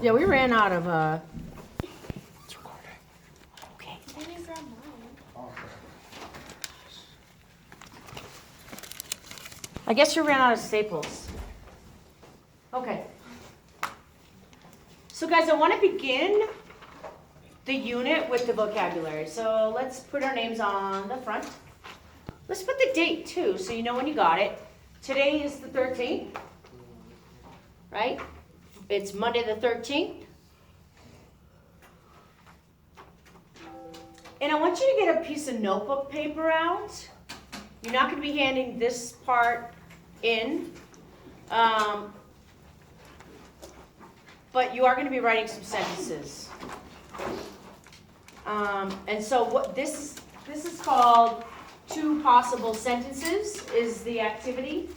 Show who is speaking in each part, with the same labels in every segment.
Speaker 1: Yeah, we ran out of,
Speaker 2: It's recording.
Speaker 1: okay.
Speaker 3: I didn't grab mine.
Speaker 1: I guess you ran out of staples. Okay. So guys, I want to begin the unit with the vocabulary. So let's put our names on the front. Let's put the date too, so you know when you got it. Today is the 13th, right? It's Monday the 13th. And I want you to get a piece of notebook paper out. You're not going to be handing this part in, but you are going to be writing some sentences. And so what this is called two possible sentences is the activity.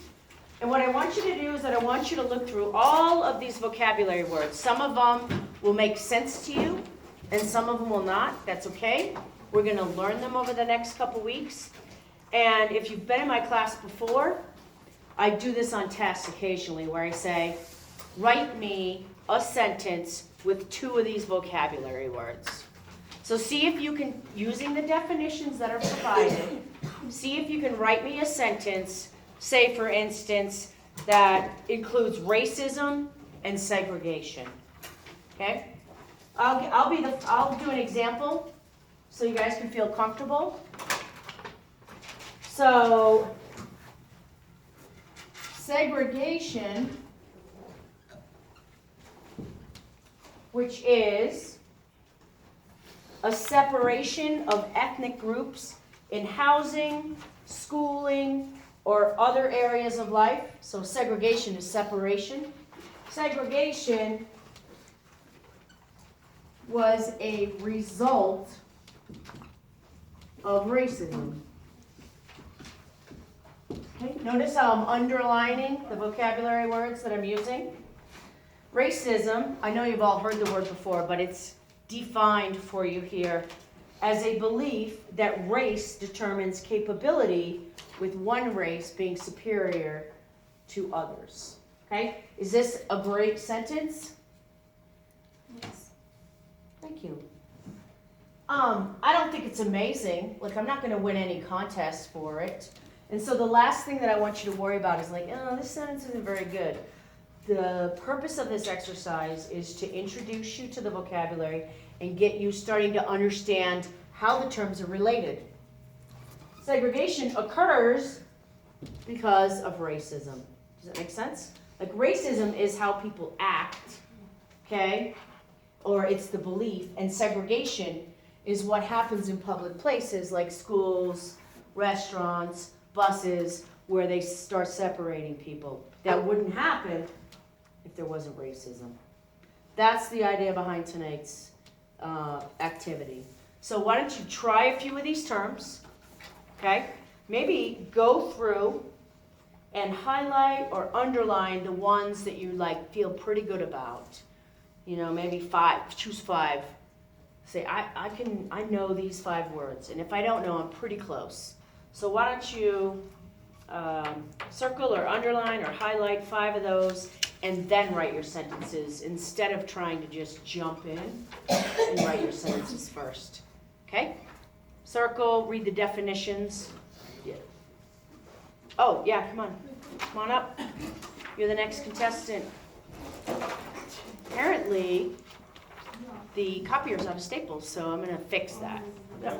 Speaker 1: And what I want you to do is that I want you to look through all of these vocabulary words. Some of them will make sense to you, and some of them will not. That's okay. We're going to learn them over the next couple weeks. And if you've been in my class before, I do this on tests occasionally where I say, write me a sentence with two of these vocabulary words. So see if you can, using the definitions that are provided, see if you can write me a sentence, say for instance, that includes racism and segregation. Okay? I'll do an example so you guys can feel comfortable. So, segregation, which is a separation of ethnic groups in housing, schooling, or other areas of life. So segregation is separation. Segregation was a result of racism. Okay, notice how I'm underlining the vocabulary words that I'm using. Racism, I know you've all heard the word before, but it's defined for you here as a belief that race determines capability with one race being superior to others. Okay? Is this a great sentence?
Speaker 3: Yes.
Speaker 1: Thank you. I don't think it's amazing. Like, I'm not going to win any contests for it. And so the last thing that I want you to worry about is like, oh, this sentence isn't very good. The purpose of this exercise is to introduce you to the vocabulary and get you starting to understand how the terms are related. Segregation occurs because of racism. Does that make sense? Like, racism is how people act, okay? Or it's the belief. And segregation is what happens in public places like schools, restaurants, buses, where they start separating people. That wouldn't happen if there wasn't racism. That's the idea behind tonight's activity. So why don't you try a few of these terms, okay? Maybe go through and highlight or underline the ones that you like feel pretty good about. You know, maybe 5, choose 5. Say, I know these 5 words, and if I don't know, I'm pretty close. So why don't you circle or underline or highlight 5 of those and then write your sentences instead of trying to just jump in and write your sentences first. Okay? Circle, read the definitions. Yeah. Oh, yeah, come on. Come on up. You're the next contestant. Apparently, the copier's out of staples, so I'm going to fix that. Yeah.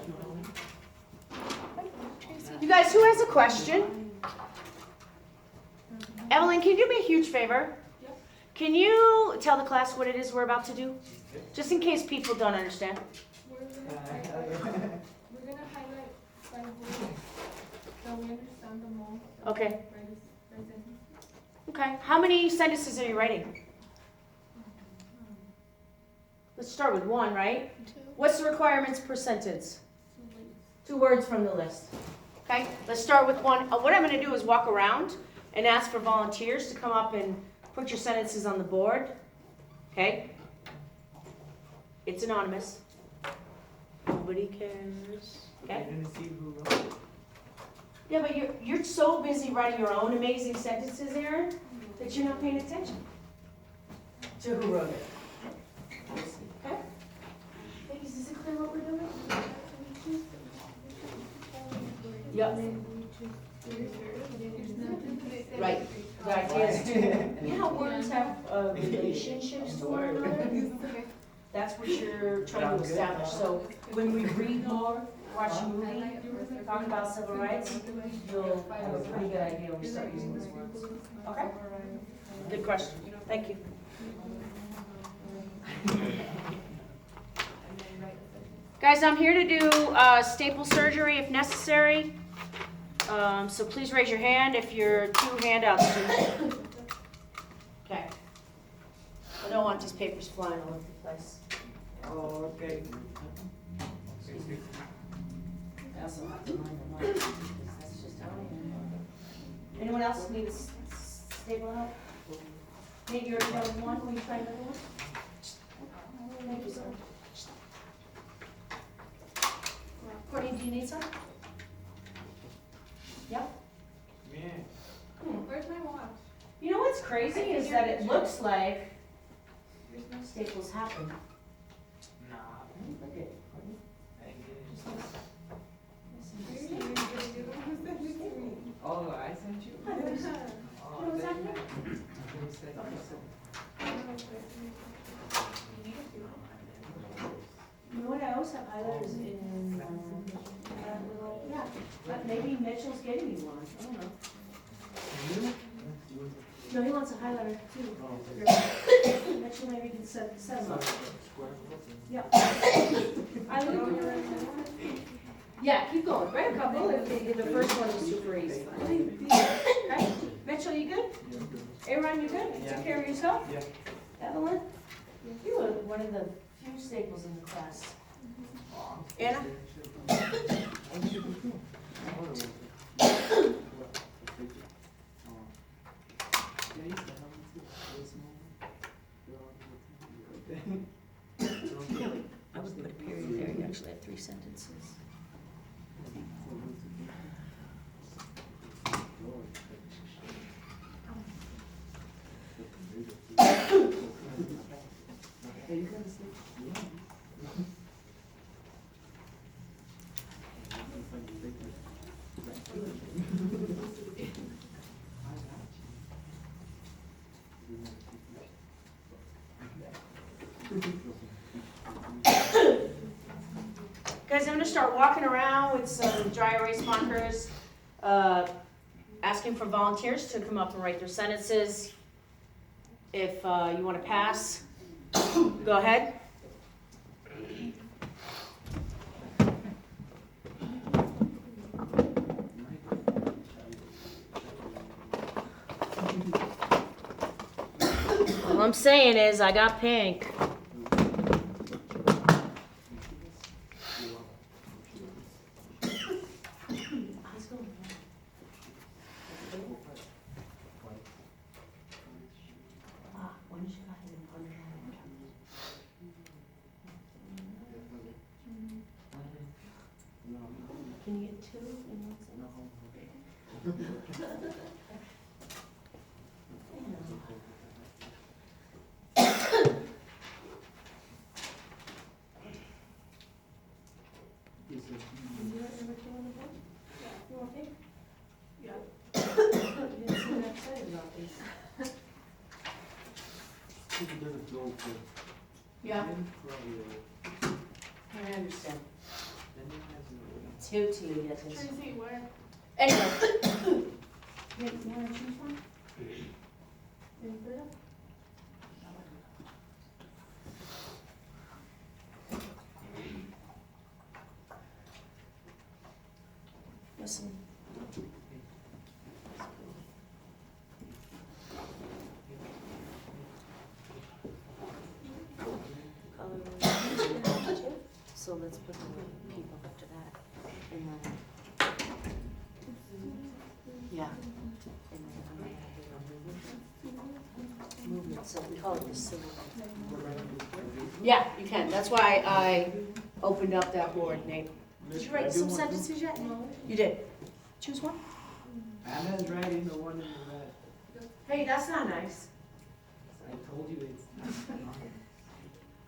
Speaker 1: You guys, who has a question? Evelyn, can you do me a huge favor?
Speaker 3: Yep.
Speaker 1: Can you tell the class what it is we're about to do? Just in case people don't understand.
Speaker 3: We're gonna highlight 5 words so we understand them all.
Speaker 1: Okay.
Speaker 3: Write sentences.
Speaker 1: Okay. How many sentences are you writing? Let's start with 1, right?
Speaker 3: 2.
Speaker 1: What's the requirements per sentence?
Speaker 3: 2
Speaker 1: 2 words from the list. Okay, let's start with 1. What I'm going to do is walk around and ask for volunteers to come up and put your sentences on the board. Okay? It's anonymous. Nobody cares. Okay?
Speaker 4: I didn't see who wrote it.
Speaker 1: Yeah, but you're so busy writing your own amazing sentences, Aaron, that you're not paying attention to who wrote it. Yep. Right. The idea is to, you know how words have relationships to one another? That's what you're trying to establish. So when we read more, watch a movie, talk about civil rights, you'll have a pretty good idea when we start using these words. Okay? Good question. Thank you. Guys, I'm here to do staple surgery if necessary. So please raise your hand if you're two handouts do. Okay. I don't want these papers flying all over the place.
Speaker 2: Oh, okay.
Speaker 1: I also have to mind the mic, because that's just how I am. Anyone else need a staple help? Nate, you already have one, will you try another one? Thank you, sir. Courtney, do you need some? Yep.
Speaker 2: Yeah.
Speaker 3: Where's my watch?
Speaker 1: You know what's crazy is that it looks like staples happen.
Speaker 2: Nah.
Speaker 1: Look at Courtney.
Speaker 2: Oh, I sent you?
Speaker 1: Hi, there's-
Speaker 2: Oh,
Speaker 1: You know what's
Speaker 2: then-
Speaker 1: happening?
Speaker 2: You said
Speaker 1: You know what, I always have highlighters in, that little, yeah, but maybe Mitchell's getting me one, I don't know. No, he wants a highlighter too. Mitchell maybe can set them up. Yeah. I look. Yeah, keep going, write a couple, if the first one is super easy. Okay, Mitchell, you good? Aaron, you good? You took care of yourself?
Speaker 2: Yeah.
Speaker 1: Evelyn? You were one of the few staples in the class. Anna? I would put a period there, you actually have 3 sentences. Guys, I'm gonna start walking around with some dry erase markers, asking for volunteers to come up and write their sentences. If you wanna pass, go ahead. All I'm saying is I got pink. Can you get 2 in 1 sentence? You want pink? Yeah. You didn't seem that excited about these. Yeah, I understand. Too tedious.
Speaker 3: Tracey, where?
Speaker 1: Anyway. You wanna choose one? You put it up? Listen. So let's put the people up to that. And then, yeah. And then I'm gonna do a movement, so we call it the civil. Yeah, you can. That's why I opened up that board, Nate. Did you write some sentences yet? No. You did. Choose one.
Speaker 2: Anna's writing the one in the red.
Speaker 1: Hey, that's not nice.
Speaker 2: I told you it's.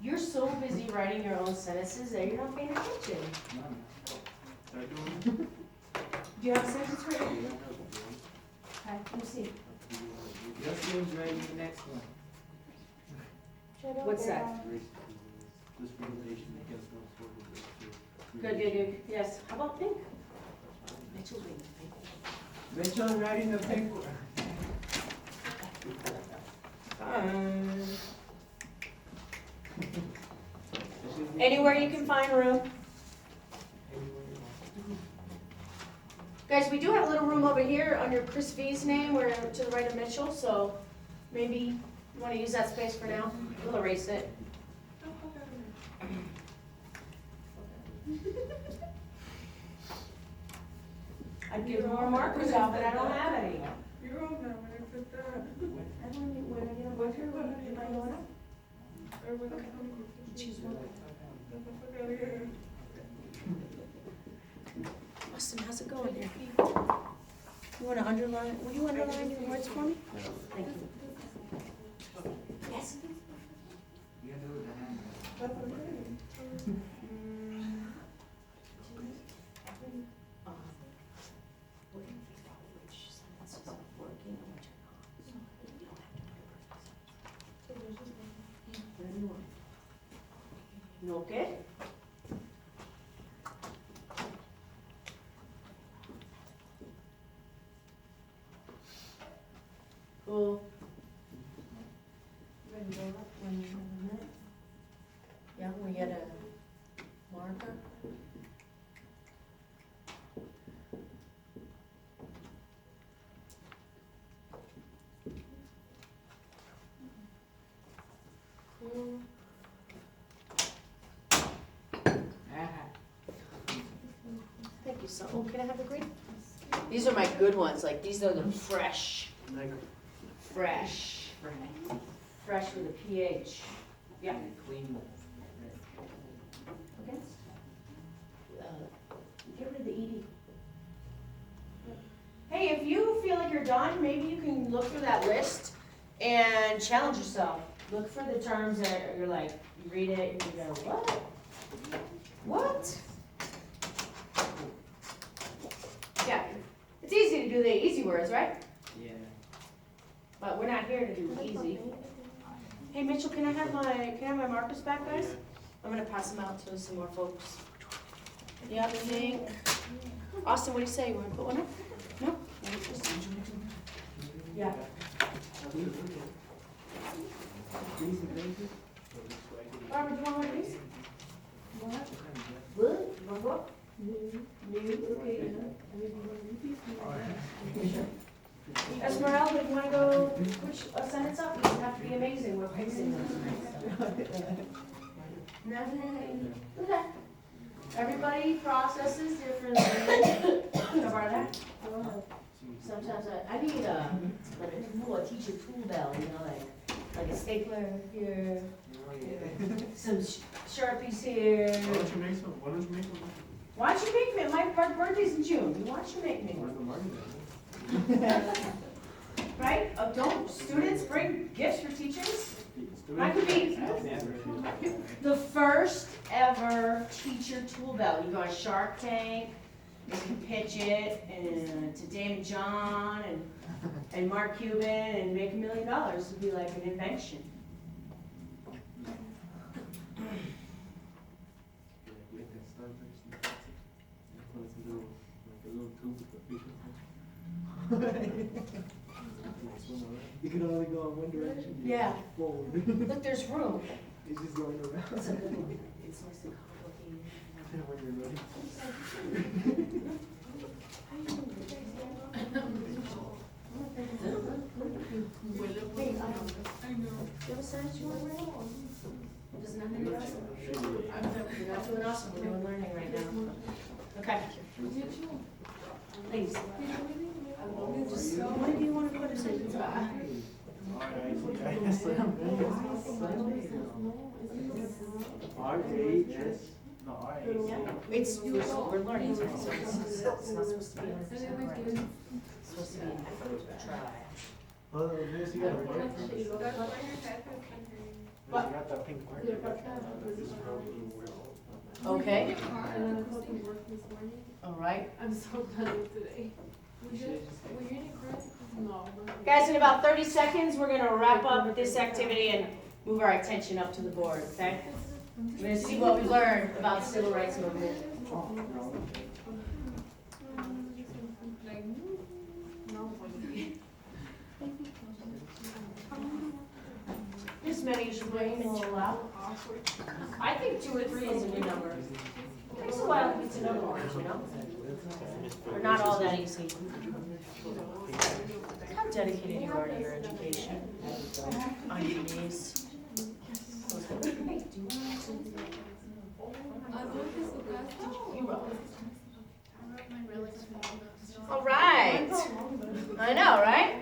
Speaker 1: You're so busy writing your own sentences that you're not paying attention.
Speaker 2: Start doing
Speaker 1: Do you have a sentence for it? Okay, let me see.
Speaker 2: Justin's writing the next one.
Speaker 1: What's that?
Speaker 4: Discrimination against those who are
Speaker 1: Good, good, good. Yes. How about pink? Mitchell's reading pink.
Speaker 2: Mitchell's writing the paper.
Speaker 1: Anywhere you can find room. Guys, we do have a little room over here under Chris V's name. We're to the right of Mitchell, so maybe you want to use that space for now. We'll erase it. I'd give more markers out, but I don't have any.
Speaker 3: You're on now, when I put that.
Speaker 1: I don't need, when I get a marker, am I going up?
Speaker 3: Or when I
Speaker 1: Okay.
Speaker 3: come.
Speaker 1: Choose one.
Speaker 3: Get the fuck out of here.
Speaker 1: Austin, how's it going here? You want to underline, will you underline your words for me? Thank you. Yes.
Speaker 3: That's okay.
Speaker 1: You okay? Cool. Ready to go up when you have a minute? Yeah, we get a marker. Cool. Thank you so, oh, can I have the green? These are my good ones, like these are the fresh, fresh with a PH. Yeah.
Speaker 2: Clean.
Speaker 1: Okay. Get rid of the ED. Hey, if you feel like you're done, maybe you can look through that list and challenge yourself. Look for the terms that you're like, you read it and you go, what? What? Yeah, it's easy to do the easy words, right?
Speaker 2: Yeah.
Speaker 1: But we're not here to do easy. Hey Mitchell, can I have my markers back, guys? I'm gonna pass them out to some more folks. Yeah, pink. Austin, what do you say? You wanna put one up? No? Yeah. Barbara, do you want one of these? What? What? You want what? New, okay, Esmeralda, do you wanna go push a sentence up? It doesn't have to be amazing, we're fixing those. Nothing. Okay. Everybody processes differently. Can I borrow that? Sometimes I need like a tool, a teacher tool belt, you know, like a stapler here, some Sharpies here.
Speaker 4: Why don't you make some? Why don't you make one?
Speaker 1: Why don't you make me, my birthday's in June, why don't you make me
Speaker 4: Where's
Speaker 1: one?
Speaker 4: the money then?
Speaker 1: Right? Don't students bring gifts for teachers? Mine could be the first ever teacher tool belt. You go on Shark Tank, you can pitch it and to David John and Mark Cuban and make $1 million. It'd be like an invention.
Speaker 2: You can only go in one direction.
Speaker 1: Yeah.
Speaker 2: Forward.
Speaker 1: Look, there's room.
Speaker 2: It's just going around.
Speaker 1: It's a good one. It's nice and complicated.
Speaker 4: When you're ready.
Speaker 1: Hey,
Speaker 3: I know.
Speaker 1: do you have a sentence you want to write? Does nothing do it? You're not doing awesome, we're doing learning right now. Okay. Please. What do you want to put a sentence about?
Speaker 4: R-A-S, no, R-A-S.
Speaker 1: It's, we're learning, so it's not supposed to be 100% correct. It's supposed to be an effort to try.
Speaker 4: Oh, this, you got it right there.
Speaker 3: That's why your head has been hurting.
Speaker 4: You got that pink marker. This is probably where all.
Speaker 1: Okay,
Speaker 3: And I was supposed to work this morning.
Speaker 1: all right.
Speaker 3: I'm so done with today. Were you gonna cry? No.
Speaker 1: Guys, in about 30 seconds, we're gonna wrap up this activity and move our attention up to the board, okay? We're gonna see what we learned about civil rights movement.
Speaker 3: Like, no.
Speaker 1: Miss Minnie, you should bring and chill out. I think 2 or 3 is a good number. It takes a while to get to know the words, you know? They're not all that easy. How dedicated you are to your education. On your knees. You wrote. All right. I know, right?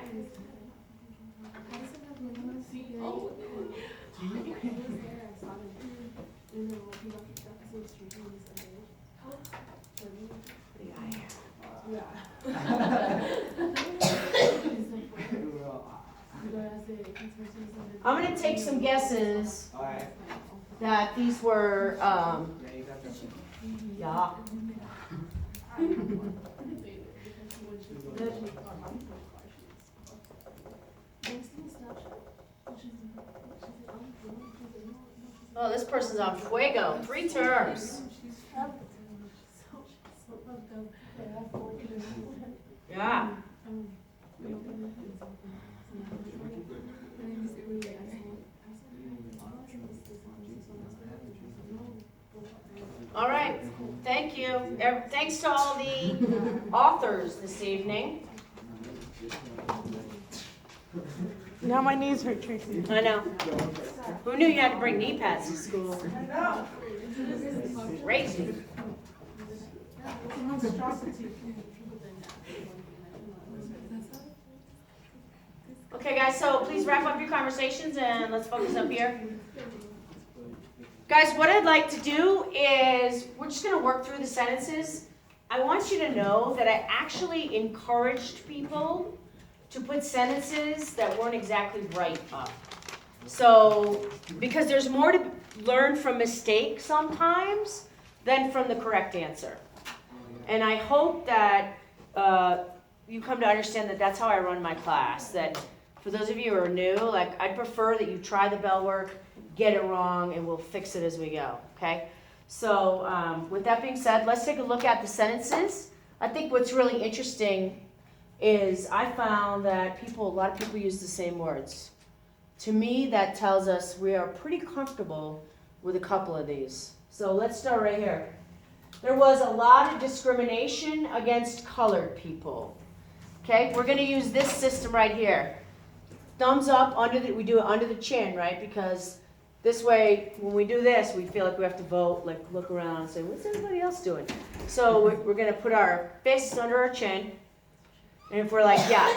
Speaker 1: I'm gonna take some guesses that these were, yeah. Oh, this person's on fuego, 3 terms. Yeah. All right, thank you. Thanks to all the authors this evening.
Speaker 2: Now my knees hurt, Tracey.
Speaker 1: I know. Who knew you had to bring knee pads to school? Crazy. Okay, guys, so please wrap up your conversations and let's focus up here. Guys, what I'd like to do is, we're just going to work through the sentences. I want you to know that I actually encouraged people to put sentences that weren't exactly right up. So, because there's more to learn from mistakes sometimes than from the correct answer. And I hope that you come to understand that that's how I run my class. That for those of you who are new, like, I'd prefer that you try the bell work, get it wrong, and we'll fix it as we go, okay? So with that being said, let's take a look at the sentences. I think what's really interesting is I found that a lot of people use the same words. To me, that tells us we are pretty comfortable with a couple of these. So let's start right here. There was a lot of discrimination against colored people. Okay, we're going to use this system right here. Thumbs up, we do it under the chin, right? Because this way, when we do this, we feel like we have to vote, like look around and say, what's everybody else doing? So we're going to put our fists under our chin. And if we're like, yeah,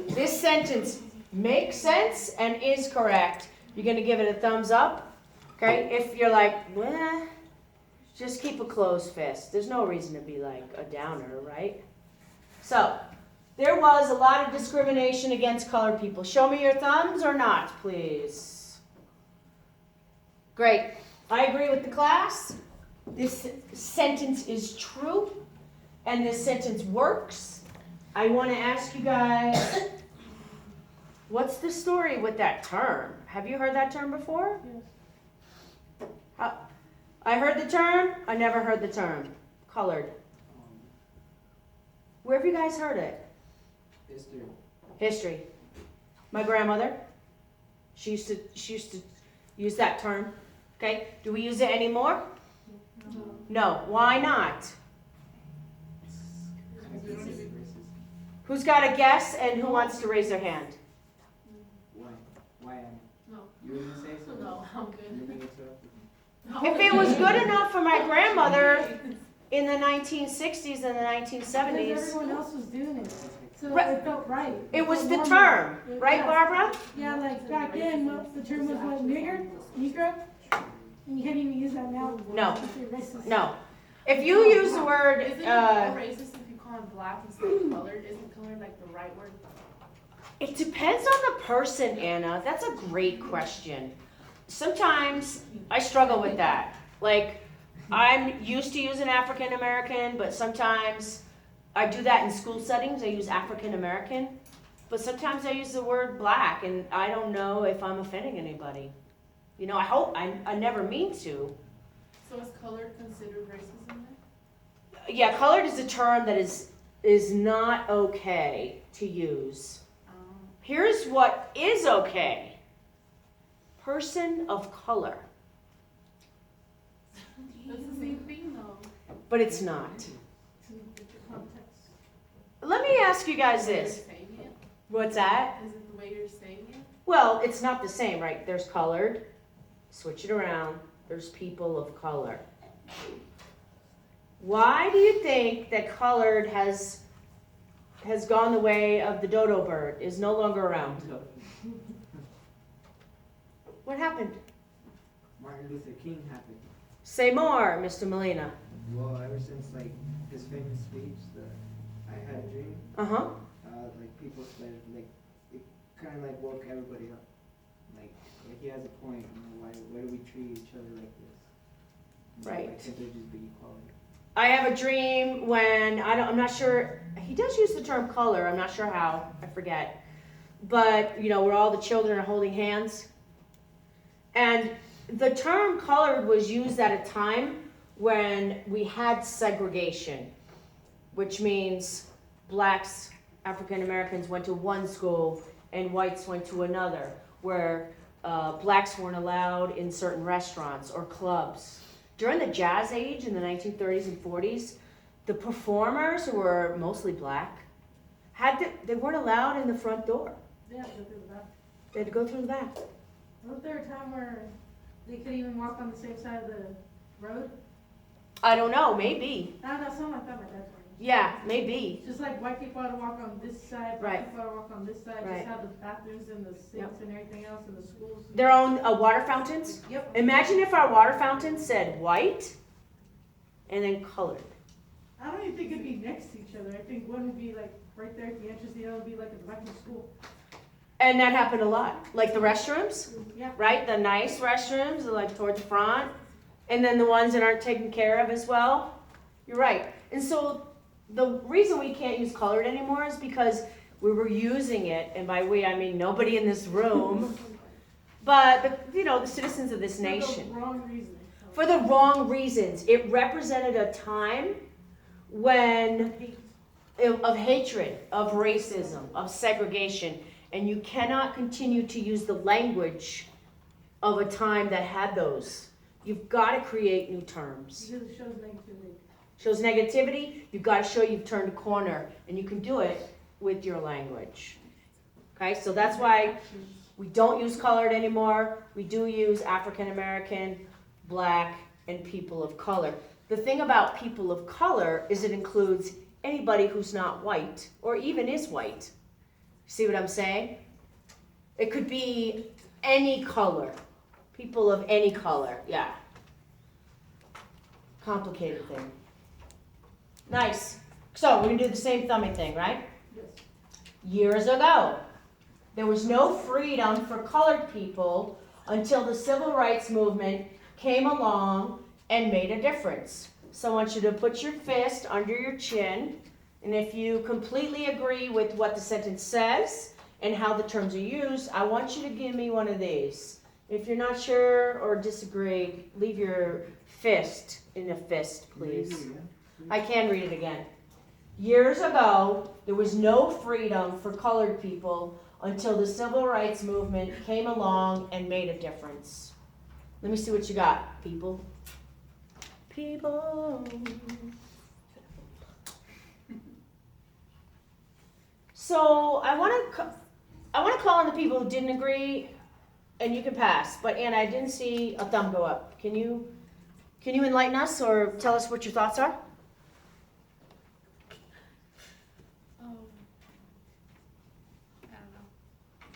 Speaker 1: this sentence makes sense and is correct, you're going to give it a thumbs up. Okay, if you're like, well, just keep a closed fist. There's no reason to be like a downer, right? So, there was a lot of discrimination against colored people. Show me your thumbs or not, please. Great. I agree with the class. This sentence is true, and this sentence works. I want to ask you guys, what's the story with that term? Have you heard that term before?
Speaker 2: Yes.
Speaker 1: I heard the term. I never heard the term. Colored. Where have you guys heard it? History. My grandmother, she used to use that term. Okay, do we use it anymore? No. Why not? Who's got a guess and who wants to raise their hand?
Speaker 5: Why?
Speaker 3: No.
Speaker 5: You were gonna say so?
Speaker 3: No, I'm good.
Speaker 1: If it was good enough for my grandmother in the 1960s and the 1970s,
Speaker 2: Because everyone else was doing it. So
Speaker 1: Right.
Speaker 2: it felt right.
Speaker 1: it was the
Speaker 2: felt
Speaker 1: term,
Speaker 2: normal.
Speaker 1: right,
Speaker 2: Yeah.
Speaker 1: Barbara?
Speaker 2: Yeah, like back then, the term was what, nigger? Negro? And you can't even use that now.
Speaker 1: No.
Speaker 2: It's racist.
Speaker 1: No. If you use the word,
Speaker 3: Isn't it more racist if you call him black instead of colored? Isn't colored like the right word?
Speaker 1: it depends on the person, Anna. That's a great question. Sometimes I struggle with that. Like, I'm used to using African American, but sometimes I do that in school settings. I use African American, but sometimes I use the word black, and I don't know if I'm offending anybody. You know, I hope I never mean to.
Speaker 3: So is colored considered racism then?
Speaker 1: Yeah, colored is a term that is not okay to use. Here's what is okay. Person of color.
Speaker 3: That's the same thing though.
Speaker 1: But it's not.
Speaker 3: Context.
Speaker 1: Let me ask you guys
Speaker 3: The way
Speaker 1: this.
Speaker 3: you're saying it?
Speaker 1: What's that?
Speaker 3: Is it the way you're saying it?
Speaker 1: Well, it's not the same, right? There's colored. Switch it around. There's people of color. Why do you think that colored has gone the way of the dodo bird, is no longer around? What happened?
Speaker 5: Martin Luther King happened.
Speaker 1: Say more, Mr. Molina.
Speaker 5: Well, ever since like his famous speech, the "I Had a Dream,"
Speaker 1: Uh-huh.
Speaker 5: like people started like it kind of like woke everybody up. Like he has a point. You know, why do we treat each other like this? You know,
Speaker 1: Right.
Speaker 5: Why can't there just be equality?
Speaker 1: I have a dream when I'm not sure, he does use the term color, I'm not sure how, I forget. But, you know, where all the children are holding hands. And the term colored was used at a time when we had segregation, which means blacks, African Americans went to one school and whites went to another, where blacks weren't allowed in certain restaurants or clubs. During the jazz age in the 1930s and 40s, the performers, who were mostly black, they weren't allowed in the front door.
Speaker 2: Yeah, go through the back.
Speaker 1: They had to go through the back.
Speaker 2: Wasn't there a time where they couldn't even walk on the same side of the road?
Speaker 1: I don't know, maybe.
Speaker 2: I don't know, something like that, my dad told me.
Speaker 1: Yeah, maybe.
Speaker 2: Just like white people had to walk on this side,
Speaker 1: Right.
Speaker 2: black people had to walk on this side,
Speaker 1: Right.
Speaker 2: just have the bathrooms and the sinks and everything else in the schools.
Speaker 1: Their own water fountains.
Speaker 2: Yep.
Speaker 1: Imagine if our water fountain said white and then colored.
Speaker 2: I don't even think it'd be next to each other. I think one would be like right there at the entrance, the other would be like at the back of the school.
Speaker 1: And that happened a lot. Like the restrooms,
Speaker 2: Yeah.
Speaker 1: right? The nice restrooms are like toward the front. And then the ones that aren't taken care of as well. You're right. And so the reason we can't use colored anymore is because we were using it, and by we I mean nobody in this room, but the citizens of this
Speaker 2: For
Speaker 1: nation.
Speaker 2: the wrong reason.
Speaker 1: For the wrong reasons. It represented a time when of hatred, of racism, of segregation, and you cannot continue to use the language of a time that had those. You've got to create new terms.
Speaker 2: Because it shows negativity.
Speaker 1: Shows negativity, you've got to show you've turned a corner, and you can do it with your language. Okay, so that's why we don't use colored anymore. We do use African American, black, and people of color. The thing about people of color is it includes anybody who's not white or even is white. See what I'm saying? It could be any color. People of any color, yeah. Complicated thing. Nice. So we're gonna do the same thumbing thing, right?
Speaker 2: Yes.
Speaker 1: Years ago, there was no freedom for colored people until the civil rights movement came along and made a difference. So I want you to put your fist under your chin, and if you completely agree with what the sentence says and how the terms are used, I want you to give me one of these. If you're not sure or disagree, leave your fist in a fist, please. I can read it again. Years ago, there was no freedom for colored people until the civil rights movement came along and made a difference. Let me see what you got, people. People. So I want to call on the people who didn't agree, and you can pass. But Anna, I didn't see a thumb go up. Can you enlighten us or tell us what your thoughts are?
Speaker 3: I don't know.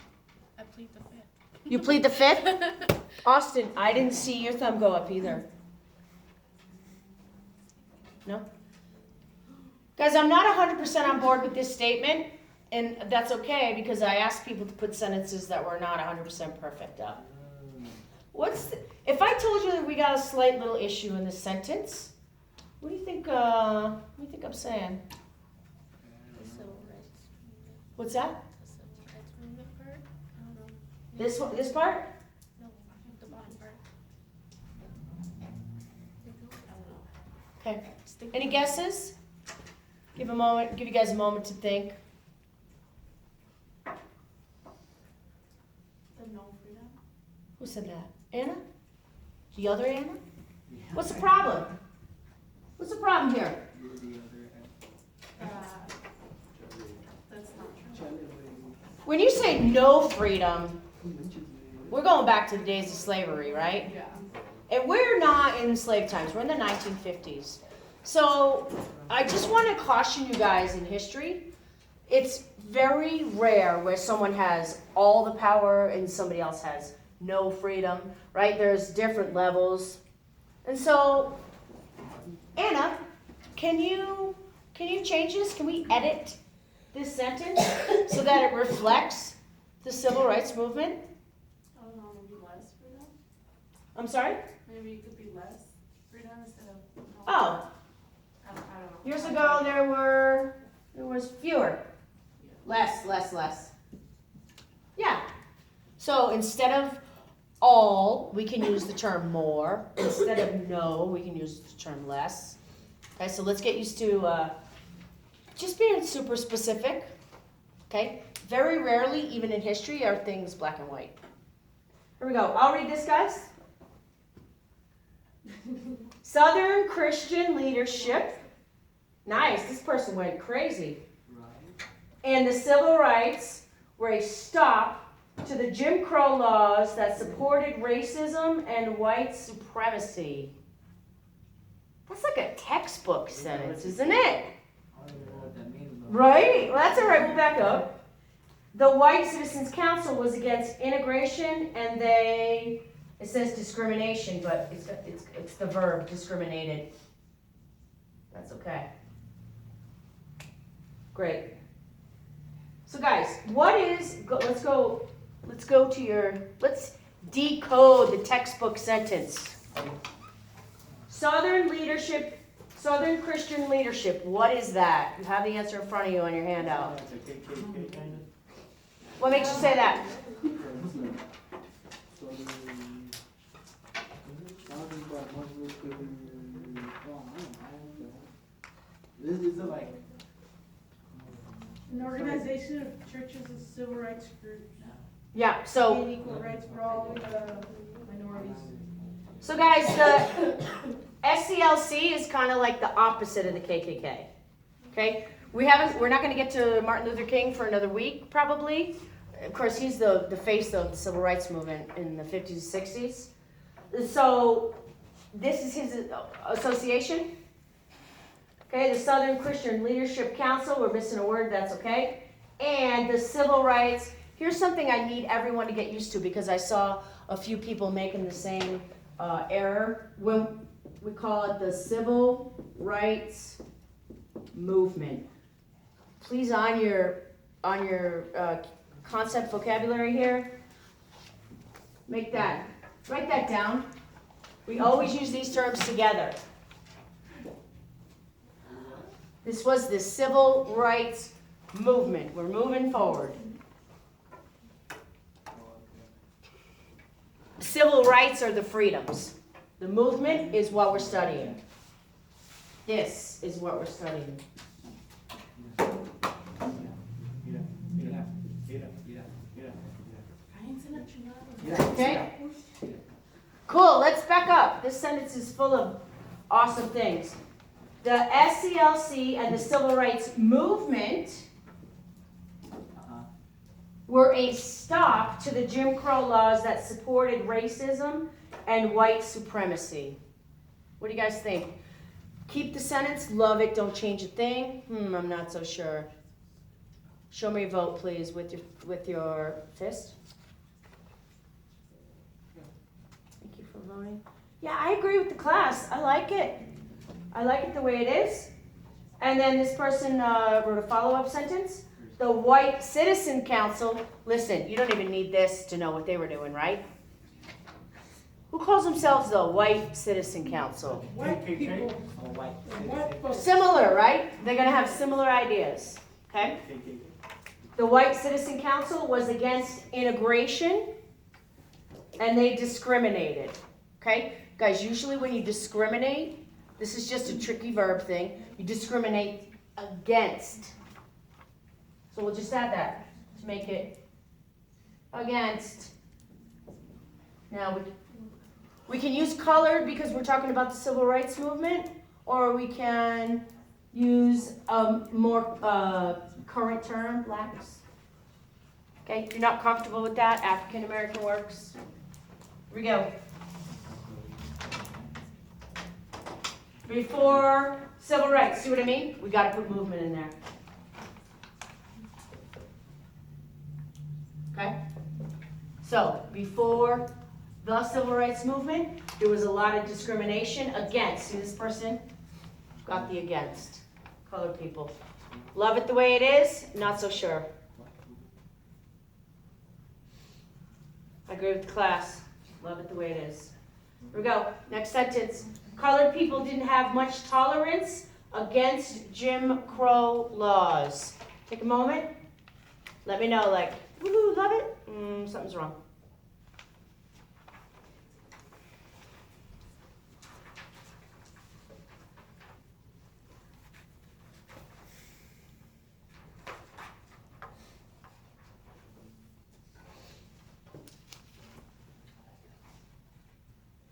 Speaker 3: I plead the fifth.
Speaker 1: You plead the fifth? Austin, I didn't see your thumb go up either. No? Guys, I'm not 100% on board with this statement, and that's okay because I asked people to put sentences that were not 100% perfect up. If I I told you that we got a slight little issue in this sentence. What do you think? What do you think I'm saying?
Speaker 3: The civil rights.
Speaker 1: What's that?
Speaker 3: The civil rights movement part? I don't know.
Speaker 1: This one, this part?
Speaker 3: No, the bottom part. I don't know.
Speaker 1: Okay. Any guesses? Give you guys a moment to think.
Speaker 3: The no freedom?
Speaker 1: Who said that? Anna? The other Anna?
Speaker 5: Yeah.
Speaker 1: What's the problem? What's the problem here?
Speaker 5: You're the other
Speaker 3: That's not true.
Speaker 5: Charlie,
Speaker 1: When you say no freedom,
Speaker 5: who mentions me?
Speaker 1: we're going back to the days of slavery, right?
Speaker 3: Yeah.
Speaker 1: And we're not in slave times, we're in the 1950s. So I just want to caution you guys in history, it's very rare where someone has all the power and somebody else has no freedom, right? There's different levels. And so, Anna, can you change this? Can we edit this sentence so that it reflects the civil rights movement?
Speaker 3: I don't know, maybe less freedom?
Speaker 1: I'm sorry?
Speaker 3: Maybe it could be less freedom instead of.
Speaker 1: Oh,
Speaker 3: I don't know.
Speaker 1: years ago there was fewer. Less. Yeah. So instead of all, we can use the term more. Instead of no, we can use the term less. Okay, so let's get used to just being super specific. Okay? Very rarely, even in history, are things black and white. Here we go. I'll read this, guys. Southern Christian leadership. Nice. This person went crazy.
Speaker 5: Right.
Speaker 1: And the civil rights were a stop to the Jim Crow laws that supported racism and white supremacy. That's like a textbook sentence, isn't it?
Speaker 5: I don't even know what that means, though.
Speaker 1: Right? Well, that's all right. We'll back up. The White Citizens Council was against integration, and it says discrimination, but it's the verb discriminated. That's okay. Great. So guys, let's decode the textbook sentence. Southern Christian leadership, what is that? You have the answer in front of you on your handout.
Speaker 4: It's a KKK kind
Speaker 1: What makes you say that?
Speaker 5: This is like
Speaker 2: An organization of churches and civil rights groups.
Speaker 1: Yeah, so
Speaker 2: And equal rights for all minorities.
Speaker 1: So guys, the SCLC is kind of like the opposite of the KKK. Okay? We're not going to get to Martin Luther King for another week, probably. Of course, he's the face of the civil rights movement in the 50s and 60s. So this is his association. Okay, the Southern Christian Leadership Council, we're missing a word, that's okay. And the civil rights, here's something I need everyone to get used to because I saw a few people making the same error. When we call it the civil rights movement. Please on your concept vocabulary here, write that down. We always use these terms together. This was the civil rights movement. We're moving forward. Civil rights are the freedoms. The movement is what we're studying. This is what we're studying. Okay? Cool, let's back up. This sentence is full of awesome things. The SCLC and the civil rights movement were a stop to the Jim Crow laws that supported racism and white supremacy. What do you guys think? Keep the sentence, love it, don't change a thing. I'm not so sure. Show me your vote, please, with your fist. Thank you for voting. Yeah, I agree with the class. I like it. I like it the way it is. And then this person wrote a follow-up sentence. The White Citizen Council, listen, you don't even need this to know what they were doing, right? Who calls calls themselves the White Citizen Council?
Speaker 2: White
Speaker 4: KKK?
Speaker 2: people,
Speaker 5: A white
Speaker 2: white
Speaker 5: citizen.
Speaker 2: folks.
Speaker 1: Similar, right? They're gonna have similar ideas, okay?
Speaker 4: KKK.
Speaker 1: The White Citizen Council was against integration and they discriminated, okay? Guys, usually when you discriminate, this is just a tricky verb thing, you discriminate against. So we'll just add that to make it against. Now, we can use colored because we're talking about the civil rights movement, or we can use a more current term, blacks. Okay, if you're not comfortable with that, African American works. Here we go. Before civil rights, see what I mean? We gotta put movement in there. Okay? So, before the civil rights movement, there was a lot of discrimination against. See this person? Got the against. Colored people. Love it the way it is? Not so sure. I agree with the class. Love it the way it is. Here we go. Next sentence. Colored people didn't have much tolerance against Jim Crow laws. Take a moment. Let me know, like, woohoo, love it? Something's wrong.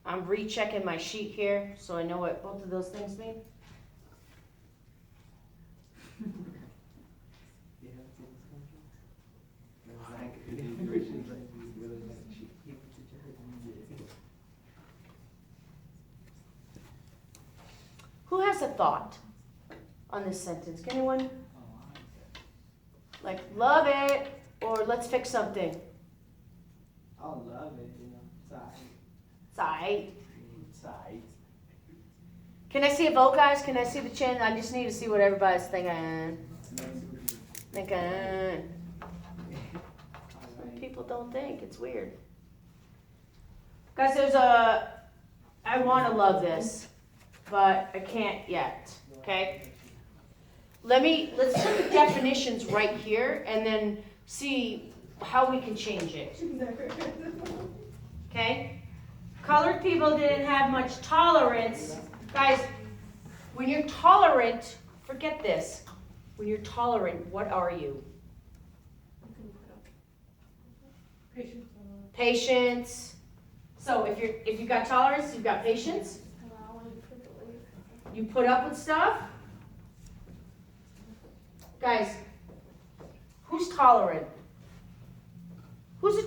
Speaker 1: I'm rechecking my sheet here so I know what both of those things mean.
Speaker 5: You haven't seen this country? It was like, the immigration, like, really like cheap people to judge.
Speaker 1: Who has a thought on this sentence? Can anyone? Like, love it, or let's fix something.
Speaker 5: I'll love it, you know, sorry.
Speaker 1: Sigh.
Speaker 5: Sorry.
Speaker 1: Can I see a vote, guys? Can I see the chin? I just need to see what everybody's thinking. Thinking. People don't think. It's weird. Guys, I want to love this, but I can't yet, okay? Let's do the definitions right here and then see how we can change it, okay? Colored people didn't have much tolerance. Guys, when you're tolerant, forget this. When you're tolerant, what are you?
Speaker 2: Patience.
Speaker 1: Patience. So if you've got tolerance, you've got patience. You put up with stuff. Guys, who's tolerant? Who's a